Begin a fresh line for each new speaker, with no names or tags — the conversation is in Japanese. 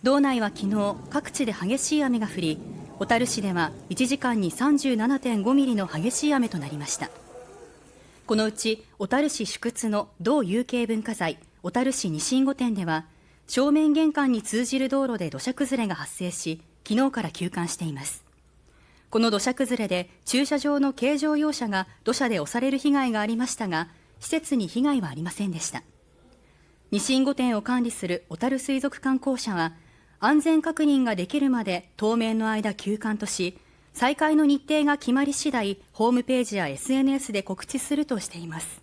道内は昨日各地で激しい雨が降り、小樽市では1時間に37.5 ミリの激しい雨となりました。このうち小樽市宿津の道有形文化財小樽市西隠御殿では、正面玄関に通じる道路で土砂崩れが発生し、昨日から休館しています。この土砂崩れで駐車場の軽乗用車が土砂で押される被害がありましたが、施設に被害はありませんでした。西隠御殿を管理する小樽水族観光社は、安全確認ができるまで当面の間休館とし、再開の日程が決まり次第ホームページや SNS で告知するとしています。